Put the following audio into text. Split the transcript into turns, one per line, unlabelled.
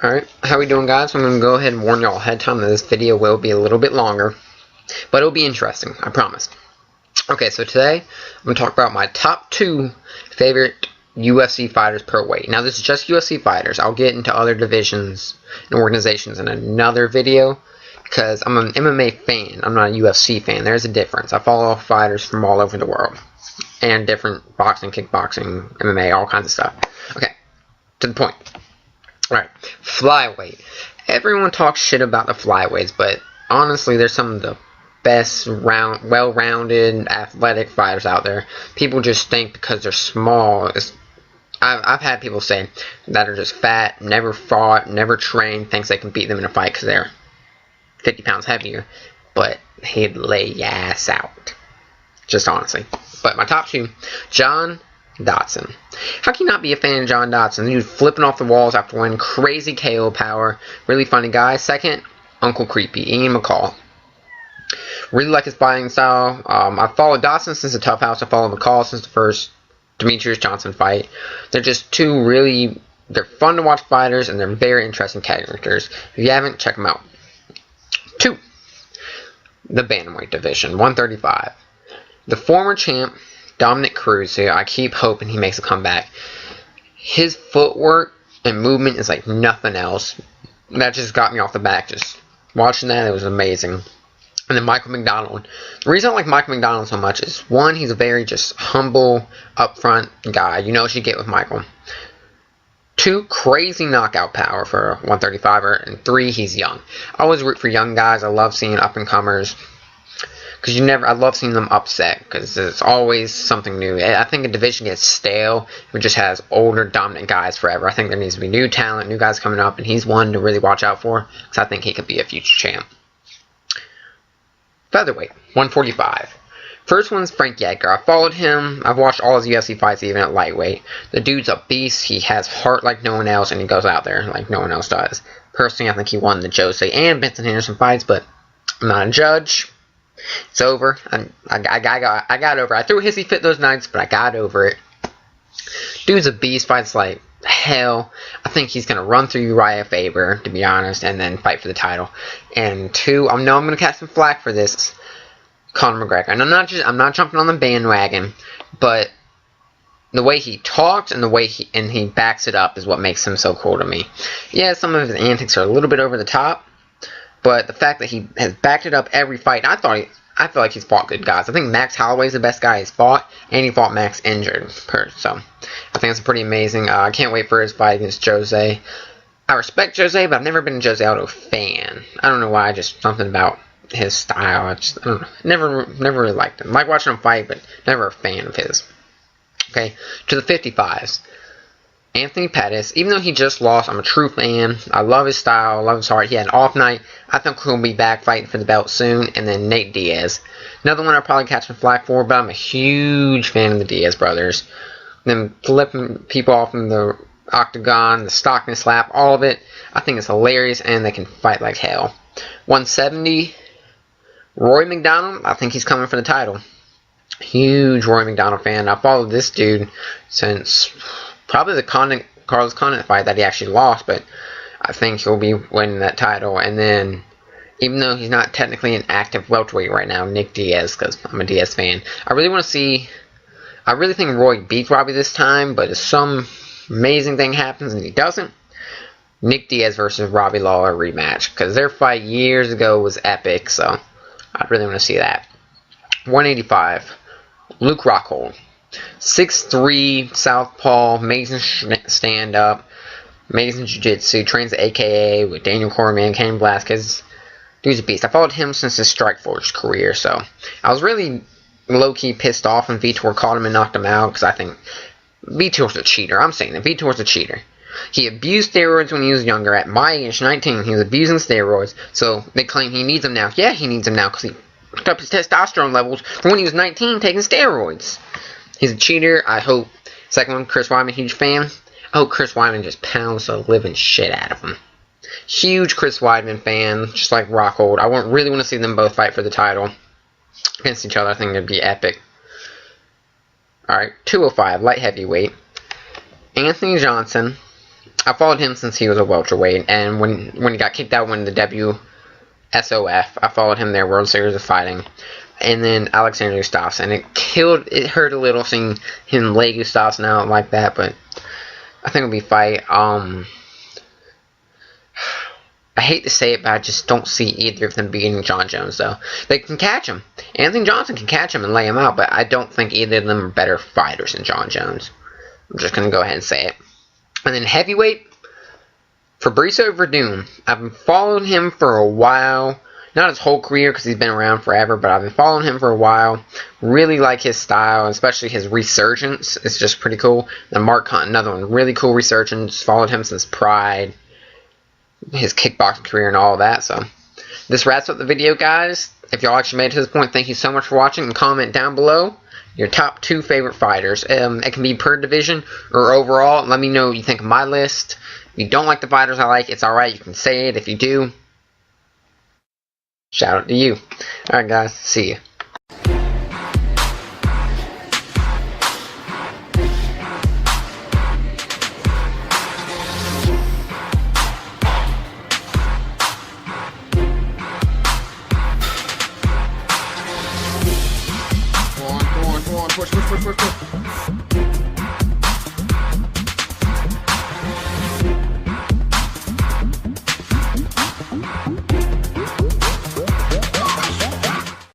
Alright, how we doing, guys? I'm going to go ahead and warn y'all ahead of time that this video will be a little bit longer, but it'll be interesting, I promise. Okay, so today I'm going to talk about my top 2 favorite UFC fighters per weight. Now, this is just UFC fighters. I'll get into other divisions and organizations in another video, because I'm an MMA fan. I'm not a UFC fan. There's a difference. I follow fighters from all over the world, and different boxing, kickboxing, MMA, all kinds of stuff. Okay, to the point. Alright, flyweight. Everyone talks shit about the flyweights, but honestly, they're some of the best, well-rounded, athletic fighters out there. People just think because they're small. I've had people say that are just fat, never fought, never trained, thinks they can beat them in a fight because they're 50 pounds heavier, but he'd lay your ass out. Just honestly. But my top 2, John Dodson. How can you not be a fan of John Dodson? He was flipping off the walls after winning, crazy KO power, really funny guy. Second, Uncle Creepy, Ian McCall. Really like his fighting style. I followed Dodson since the Tough House. I followed McCall since the first Demetrius Johnson fight. They're just two really, they're fun to watch fighters, and they're very interesting characters. If you haven't, check them out. 2, the Bantamweight division, 135. The former champ, Dominic Cruz, who I keep hoping he makes a comeback. His footwork and movement is like nothing else. That just got me off the back. Just watching that, it was amazing. And then Michael McDonald. The reason I like Michael McDonald so much is, 1, he's a very just humble, upfront guy. You know what you get with Michael. 2, crazy knockout power for a 135er. And 3, he's young. I always root for young guys. I love seeing up-and-comers. Because I love seeing them upset, because it's always something new. I think a division gets stale if it just has older, dominant guys forever. I think there needs to be new talent, new guys coming up, and he's one to really watch out for, because I think he could be a future champ. Featherweight, 145. First one's Frank Edgar. I followed him. I've watched all his UFC fights, even at lightweight. The dude's a beast. He has heart like no one else, and he goes out there like no one else does. Personally, I think he won the Jose and Benson Henderson fights, but I'm not a judge. It's over. I got over it. I threw a hissy fit those nights, but I got over it. Dude's a beast. Fights like hell. I think he's going to run through Uriah Faber, to be honest, and then fight for the title. And 2, I know I'm going to catch some flack for this, Conor McGregor. And I'm not jumping on the bandwagon, but the way he talks and the way he backs it up is what makes him so cool to me. Yeah, some of his antics are a little bit over the top, but the fact that he has backed it up every fight, I feel like he's fought good guys. I think Max Holloway's the best guy he's fought, and he fought Max injured. So, I think that's pretty amazing. I can't wait for his fight against Jose. I respect Jose, but I've never been a Jose Aldo fan. I don't know why, just something about his style. I don't know. Never really liked him. Like watching him fight, but never a fan of his. Okay, to the 55s. Anthony Pettis, even though he just lost, I'm a true fan. I love his style, I love his heart. He had an off night. I think he'll be back fighting for the belt soon. And then Nate Diaz. Another one I'll probably catch some flack for, but I'm a huge fan of the Diaz brothers. Them flipping people off in the octagon, the Stockton slap, all of it. I think it's hilarious, and they can fight like hell. 170, Roy McDonald. I think he's coming for the title. Huge Roy McDonald fan. I followed this dude since probably the Carlos Condit fight that he actually lost, but I think he'll be winning that title. And then, even though he's not technically an active welterweight right now, Nick Diaz, because I'm a Diaz fan. I really think Roy beats Robbie this time, but if some amazing thing happens and he doesn't, Nick Diaz versus Robbie Lawler rematch, because their fight years ago was epic, so I really want to see that. 185, Luke Rockhold. 6'3", southpaw, amazing stand-up, amazing jiu-jitsu, trains at AKA with Daniel Cormier, Cain Velasquez. Dude's a beast. I followed him since his Strikeforce career, so I was really low-key pissed off when Vitor caught him and knocked him out, because I think Vitor's a cheater. I'm saying that Vitor's a cheater. He abused steroids when he was younger. At my age, 19, he was abusing steroids, so they claim he needs them now. Yeah, he needs them now, because he picked up his testosterone levels from when he was 19 taking steroids. He's a cheater. I hope. Second one, Chris Weidman, huge fan. I hope Chris Weidman just pounds the living shit out of him. Huge Chris Weidman fan, just like Rockhold. I really want to see them both fight for the title against each other. I think it'd be epic. Alright, 205, light heavyweight. Anthony Johnson I followed him since he was a welterweight, and when he got kicked out when the WSOF, I followed him there, World Series of Fighting. And then Alexander Gustafsson. It hurt a little seeing him lay Gustafsson out like that, but I think it'll be a fight. I hate to say it, but I just don't see either of them beating Jon Jones, though. They can catch him. Anthony Johnson can catch him and lay him out, but I don't think either of them are better fighters than Jon Jones. I'm just going to go ahead and say it. And then heavyweight, Fabricio Verdum. I've been following him for a while. Not his whole career, because he's been around forever, but I've been following him for a while. Really like his style, especially his resurgence. It's just pretty cool. And Mark Hunt, another one. Really cool resurgence. Followed him since Pride. His kickboxing career and all that. So this wraps up the video, guys. If y'all actually made it to this point, thank you so much for watching, and comment down below your top 2 favorite fighters. It can be per division or overall. Let me know what you think of my list. If you don't like the fighters I like, it's alright, you can say it. If you do, shout out to you. Alright guys, see ya.